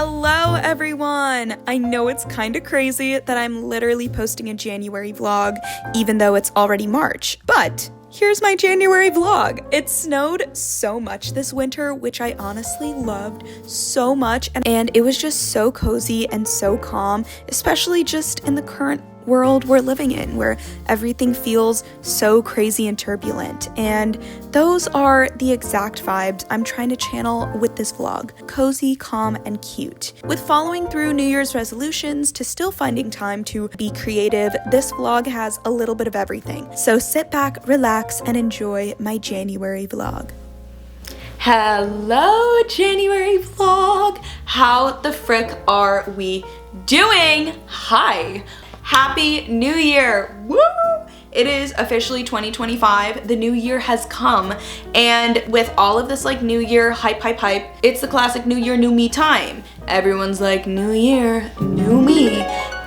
Hello everyone! I know it's kinda crazy that I'm literally posting a January vlog even though it's already March, but here's my January vlog. It snowed so much this winter, which I honestly loved so much, and it was just so cozy and so calm, especially just in the current world we're living in, where everything feels so crazy and turbulent. And those are the exact vibes I'm trying to channel with this vlog. Cozy, calm, and cute. With following through New Year's resolutions to still finding time to be creative, this vlog has a little bit of everything. So sit back, relax, and enjoy my January vlog. Hello, January vlog! How the frick are we doing? Hi! Happy New Year! Woo! It is officially 2025. The new year has come, and with all of this like new year hype, it's the classic new year, new me time. Everyone's like, new year, new me.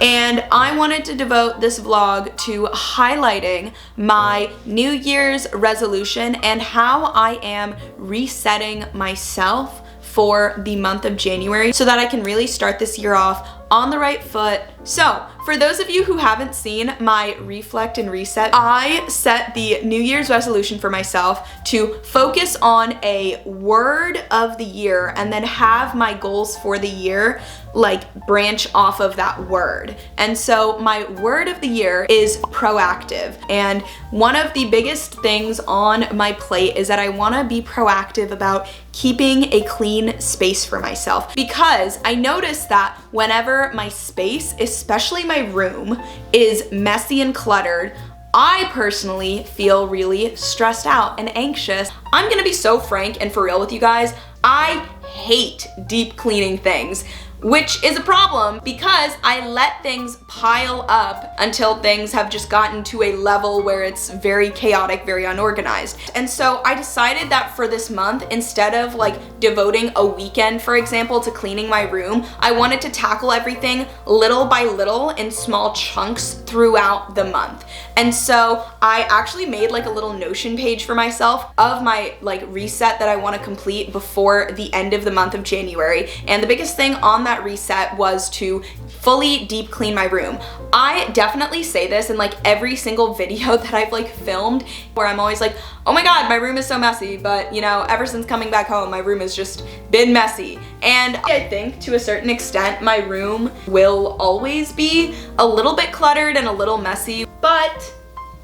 And I wanted to devote this vlog to highlighting my New Year's resolution and how I am resetting myself for the month of January so that I can really start this year off on the right foot. So, for those of you who haven't seen my reflect and reset, I set the New Year's resolution for myself to focus on a word of the year and then have my goals for the year like branch off of that word. And so my word of the year is proactive. And one of the biggest things on my plate is that I want to be proactive about keeping a clean space for myself, because I noticed that whenever my space, especially my room, is messy and cluttered, I personally feel really stressed out and anxious. I'm gonna be so frank and for real with you guys. I hate deep cleaning things, which is a problem because I let things pile up until things have just gotten to a level where it's very chaotic, very unorganized. And so I decided that for this month, instead of like devoting a weekend, for example, to cleaning my room, I wanted to tackle everything little by little in small chunks throughout the month. And so I actually made like a little Notion page for myself of my like reset that I want to complete before the end of the month of January. And the biggest thing on that reset was to fully deep clean my room. I definitely say this in like every single video that I've like filmed, where I'm always like, oh my god, my room is so messy, but you know, ever since coming back home, my room has just been messy. And I think to a certain extent, my room will always be a little bit cluttered and a little messy, but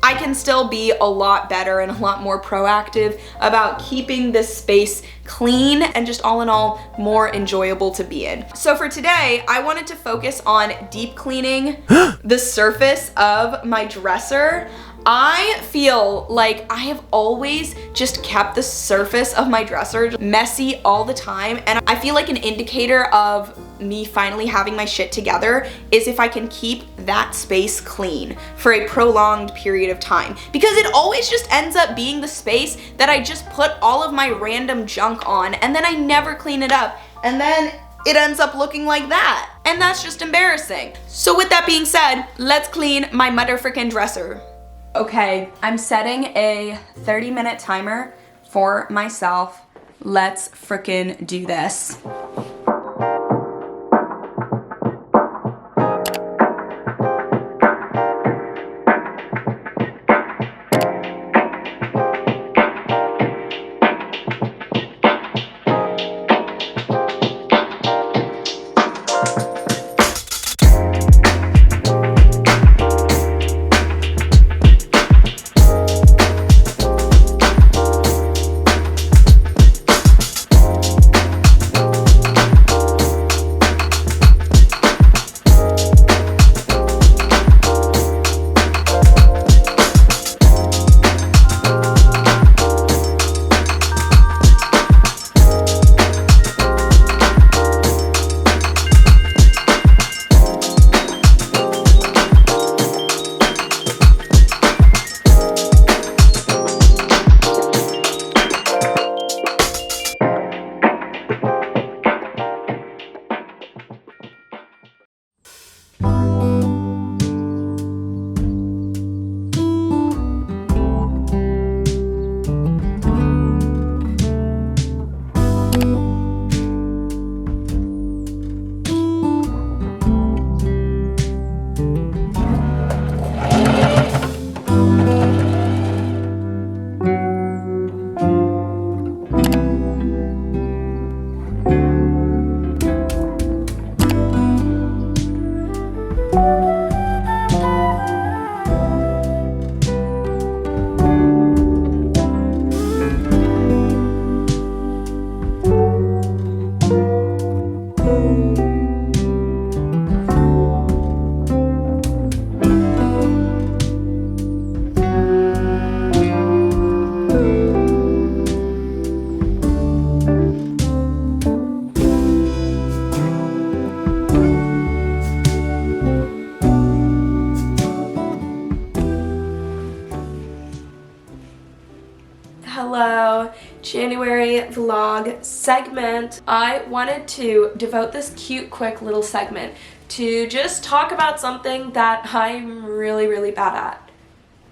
I can still be a lot better and a lot more proactive about keeping this space clean and just all in all more enjoyable to be in. So for today, I wanted to focus on deep cleaning the surface of my dresser. I feel like I have always just kept the surface of my dresser messy all the time, and I feel like an indicator of me finally having my shit together is if I can keep that space clean for a prolonged period of time, because it always just ends up being the space that I just put all of my random junk on and then I never clean it up, and then it ends up looking like that, and that's just embarrassing. So with that being said, let's clean my motherfrickin' dresser. Okay, I'm setting a 30-minute timer for myself. Let's frickin' do this. Hello, January vlog segment. I wanted to devote this cute, quick little segment to just talk about something that I'm really bad at.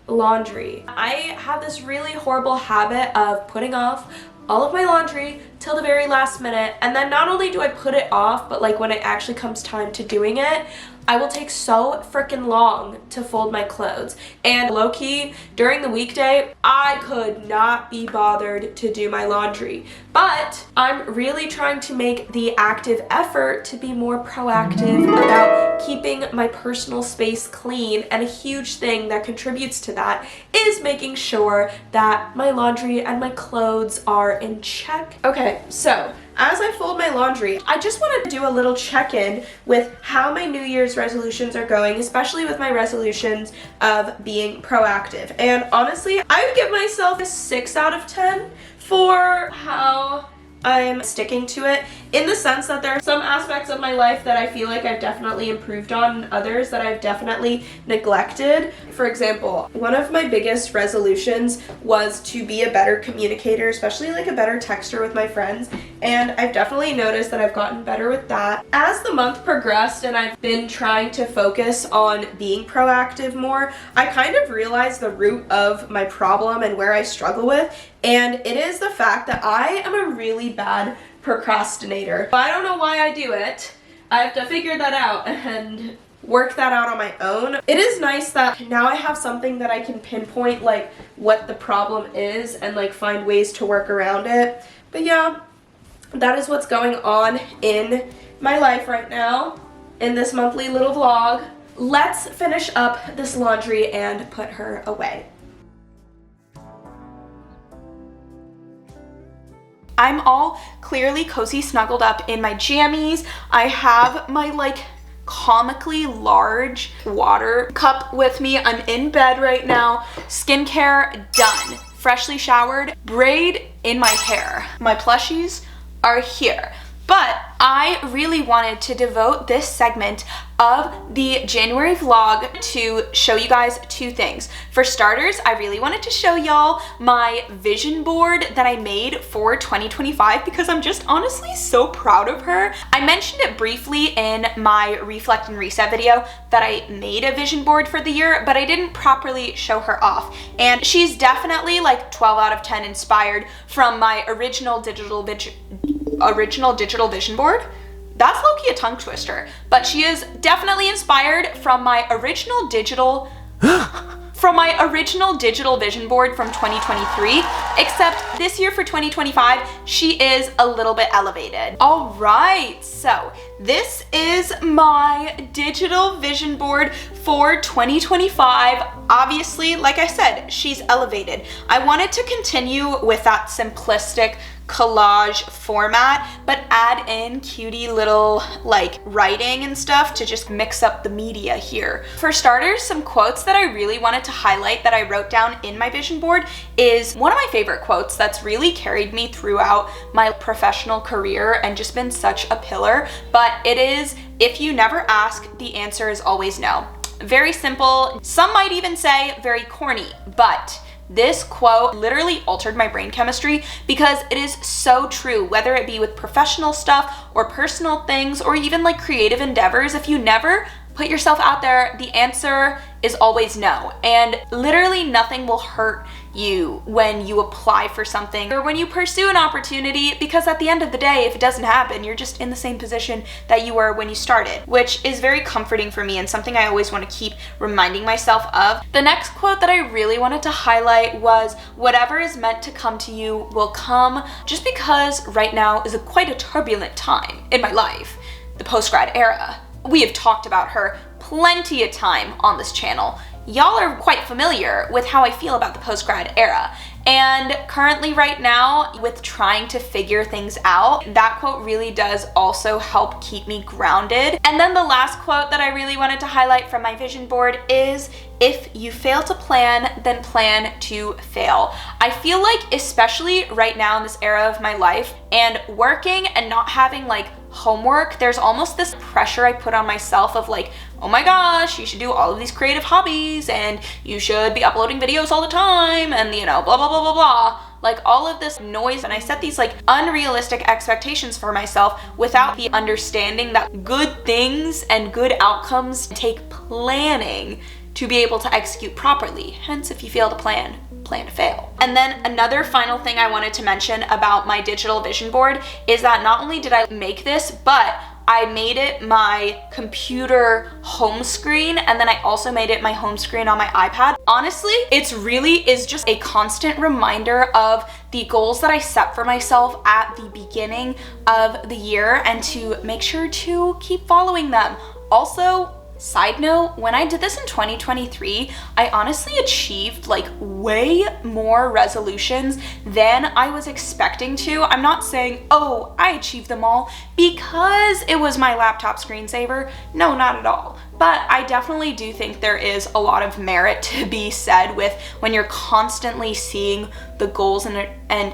Laundry. I have this really horrible habit of putting off all of my laundry till the very last minute, and then not only do I put it off, but like when it actually comes time to doing it, I will take so freaking long to fold my clothes. And low-key, during the weekday, I could not be bothered to do my laundry. But I'm really trying to make the active effort to be more proactive about keeping my personal space clean, and a huge thing that contributes to that is making sure that my laundry and my clothes are in check. Okay, so as I fold my laundry, I just want to do a little check-in with how my New Year's resolutions are going, especially with my resolutions of being proactive. And honestly, I would give myself a 6 out of 10 for how I'm sticking to it, in the sense that there are some aspects of my life that I feel like I've definitely improved on, and others that I've definitely neglected. For example, one of my biggest resolutions was to be a better communicator, especially like a better texter with my friends, and I've definitely noticed that I've gotten better with that. As the month progressed and I've been trying to focus on being proactive more, I kind of realized the root of my problem and where I struggle with, and it is the fact that I am a really bad procrastinator. I don't know why I do it. I have to figure that out and work that out on my own. It is nice that now I have something that I can pinpoint like what the problem is and like find ways to work around it. But yeah, that is what's going on in my life right now in this monthly little vlog. Let's finish up this laundry and put her away. I'm all clearly cozy snuggled up in my jammies. I have my like comically large water cup with me. I'm in bed right now. Skincare done. Freshly showered. Braid in my hair. My plushies are here. But I really wanted to devote this segment of the January vlog to show you guys two things. For starters, I really wanted to show y'all my vision board that I made for 2025 because I'm just honestly so proud of her. I mentioned it briefly in my Reflect and Reset video that I made a vision board for the year, but I didn't properly show her off. And she's definitely like 12 out of 10 inspired from my original digital vision board. That's low-key a tongue twister, but she is definitely inspired from my original digital vision board from 2023, except this year for 2025, she is a little bit elevated. All right, so this is my digital vision board for 2025. Obviously, like I said, she's elevated. I wanted to continue with that simplistic collage format, but add in cutie little like writing and stuff to just mix up the media here. For starters, some quotes that I really wanted to highlight that I wrote down in my vision board is one of my favorite quotes that's really carried me throughout my professional career and just been such a pillar, but it is, if you never ask, the answer is always no. Very simple. Some might even say very corny, but this quote literally altered my brain chemistry because it is so true, whether it be with professional stuff or personal things or even like creative endeavors. If you never put yourself out there, the answer is always no. And literally nothing will hurt when you apply for something, or when you pursue an opportunity, because at the end of the day, if it doesn't happen, you're just in the same position that you were when you started, which is very comforting for me and something I always want to keep reminding myself of. The next quote that I really wanted to highlight was, "Whatever is meant to come to you will come," just because right now is quite a turbulent time in my life, the post-grad era. We have talked about her plenty of time on this channel. Y'all are quite familiar with how I feel about the post-grad era. And currently right now, with trying to figure things out, that quote really does also help keep me grounded. And then the last quote that I really wanted to highlight from my vision board is, "If you fail to plan, then plan to fail." I feel like, especially right now in this era of my life, and working and not having like homework, there's almost this pressure I put on myself of like, oh my gosh, you should do all of these creative hobbies and you should be uploading videos all the time and, you know, blah, blah, blah, blah, blah. Like all of this noise, and I set these like unrealistic expectations for myself without the understanding that good things and good outcomes take planning to be able to execute properly. Hence, if you fail to plan, plan to fail. And then another final thing I wanted to mention about my digital vision board is that not only did I make this, but I made it my computer home screen, and then I also made it my home screen on my iPad. Honestly, it's really is just a constant reminder of the goals that I set for myself at the beginning of the year and to make sure to keep following them. Also, side note, when I did this in 2023, I honestly achieved like way more resolutions than I was expecting to. I'm not saying, oh, I achieved them all because it was my laptop screensaver. No, not at all. But I definitely do think there is a lot of merit to be said with when you're constantly seeing the goals and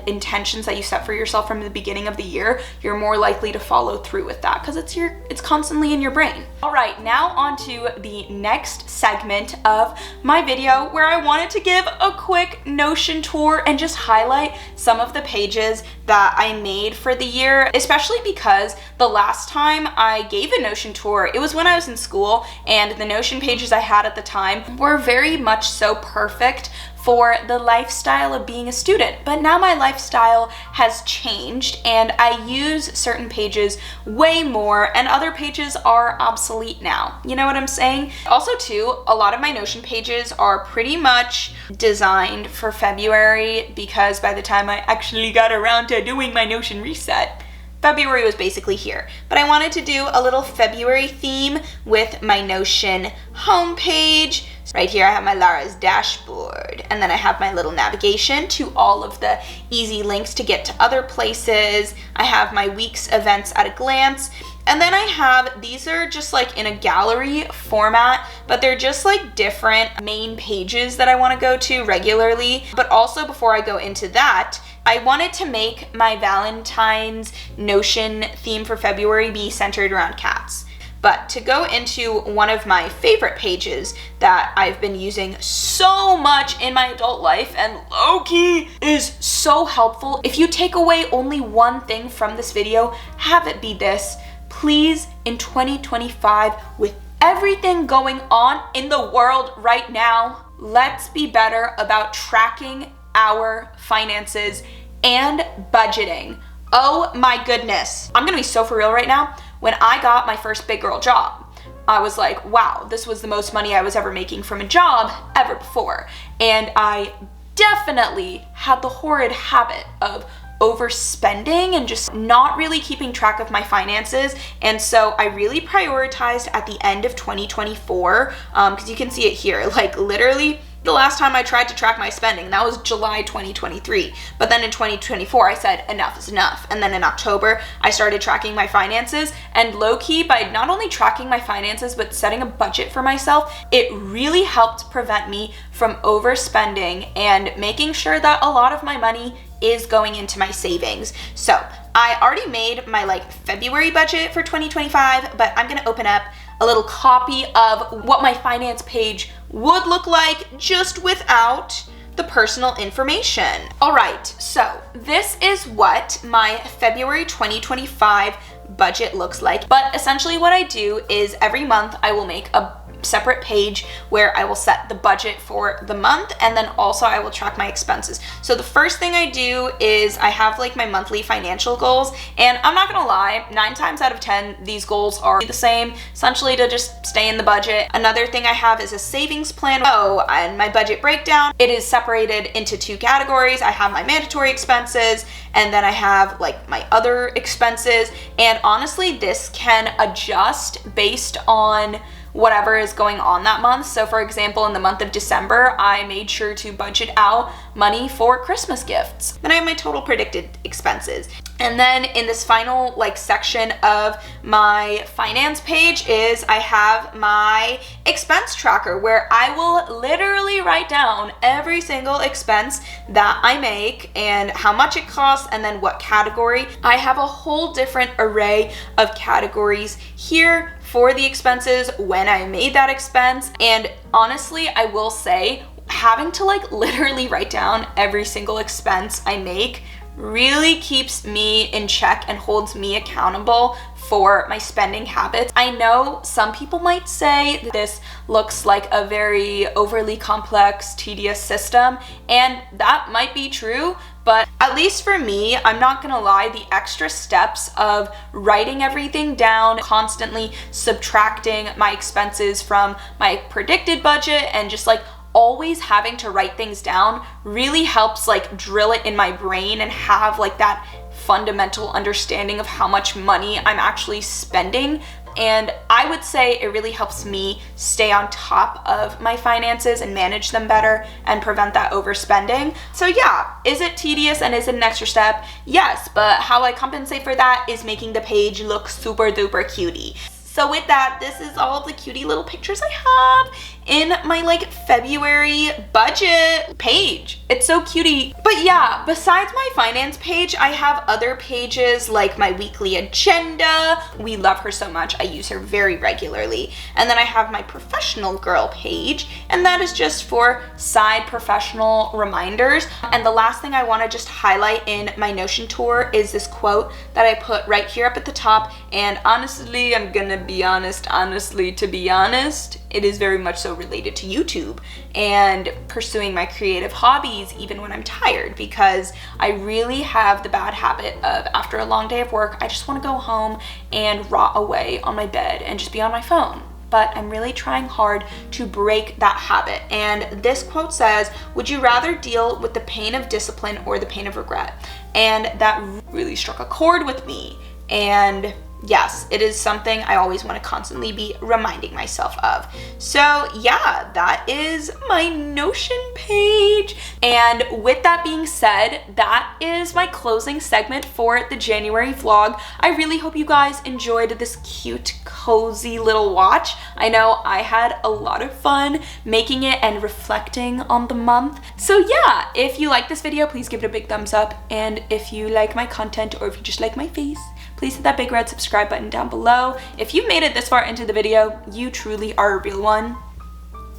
intentions that you set for yourself from the beginning of the year, you're more likely to follow through with that because it's constantly in your brain. All right, now on to the next segment of my video where I wanted to give a quick Notion tour and just highlight some of the pages that I made for the year, especially because the last time I gave a Notion tour, it was when I was in school, and the Notion pages I had at the time were very much so perfect for the lifestyle of being a student. But now my lifestyle has changed and I use certain pages way more and other pages are obsolete now. You know what I'm saying? Also too, a lot of my Notion pages are pretty much designed for February because by the time I actually got around to doing my Notion reset, February was basically here. But I wanted to do a little February theme with my Notion homepage. Right here I have my Lara's dashboard, and then I have my little navigation to all of the easy links to get to other places. I have my week's events at a glance, and then I have, these are just like in a gallery format, but they're just like different main pages that I want to go to regularly. But also before I go into that, I wanted to make my Valentine's Notion theme for February be centered around cats. But to go into one of my favorite pages that I've been using so much in my adult life and low-key is so helpful. If you take away only one thing from this video, have it be this. Please, in 2025, with everything going on in the world right now, let's be better about tracking our finances and budgeting. Oh my goodness. I'm gonna be so for real right now. When I got my first big girl job, I was like, wow, this was the most money I was ever making from a job ever before. And I definitely had the horrid habit of overspending and just not really keeping track of my finances. And so I really prioritized at the end of 2024, because you can see it here, like literally the last time I tried to track my spending, that was July 2023. But then in 2024, I said enough is enough. And then in October, I started tracking my finances, and low-key, by not only tracking my finances, but setting a budget for myself, it really helped prevent me from overspending and making sure that a lot of my money is going into my savings. So I already made my February budget for 2025, but I'm gonna open up a little copy of what my finance page would look like just without the personal information. All right, so this is what my February 2025 budget looks like. But essentially what I do is every month I will make a separate page where I will set the budget for the month, and then also I will track my expenses. So the first thing I do is I have like my monthly financial goals, and I'm not gonna lie, 9 times out of 10 these goals are the same, essentially to just stay in the budget. Another thing I have is a savings plan. Oh, and my budget breakdown, it is separated into 2 categories. I have my mandatory expenses, and then I have like my other expenses, and honestly this can adjust based on whatever is going on that month. So for example, in the month of December, I made sure to budget out money for Christmas gifts. Then I have my total predicted expenses. And then in this final like section of my finance page is I have my expense tracker, where I will literally write down every single expense that I make and how much it costs, and then what category. I have a whole different array of categories here for the expenses when I made that expense. And honestly, I will say, having to like literally write down every single expense I make really keeps me in check and holds me accountable for my spending habits. I know some people might say that this looks like a very overly complex, tedious system, and that might be true, but at least for me, I'm not gonna lie, the extra steps of writing everything down, constantly subtracting my expenses from my predicted budget, and just like always having to write things down really helps like drill it in my brain and have like that fundamental understanding of how much money I'm actually spending. And I would say it really helps me stay on top of my finances and manage them better and prevent that overspending. So yeah, is it tedious and is it an extra step? Yes, but how I compensate for that is making the page look super duper cutie. So with that, this is all of the cutie little pictures I have in my like February budget page. It's so cutie. But yeah, besides my finance page, I have other pages like my weekly agenda. We love her so much. I use her very regularly. And then I have my professional girl page, and that is just for side professional reminders. And the last thing I want to just highlight in my Notion tour is this quote that I put right here up at the top. And honestly, I'm gonna be honest, to be honest, it is very much so related to YouTube and pursuing my creative hobbies even when I'm tired, because I really have the bad habit of, after a long day of work, I just want to go home and rot away on my bed and just be on my phone. But I'm really trying hard to break that habit. And this quote says, "Would you rather deal with the pain of discipline or the pain of regret?" And that really struck a chord with me. And yes, it is something I always want to constantly be reminding myself of. So yeah, that is my Notion page. And with that being said, that is my closing segment for the January vlog. I really hope you guys enjoyed this cute, cozy little watch. I know I had a lot of fun making it and reflecting on the month. So yeah, if you like this video, please give it a big thumbs up. And if you like my content, or if you just like my face, please hit that big red subscribe button down below. If you made it this far into the video, you truly are a real one.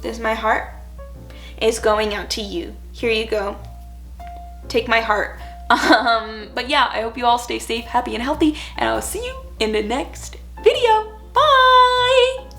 This is my heart. It's going out to you. Here you go. Take my heart. But yeah, I hope you all stay safe, happy, and healthy, and I'll see you in the next video. Bye!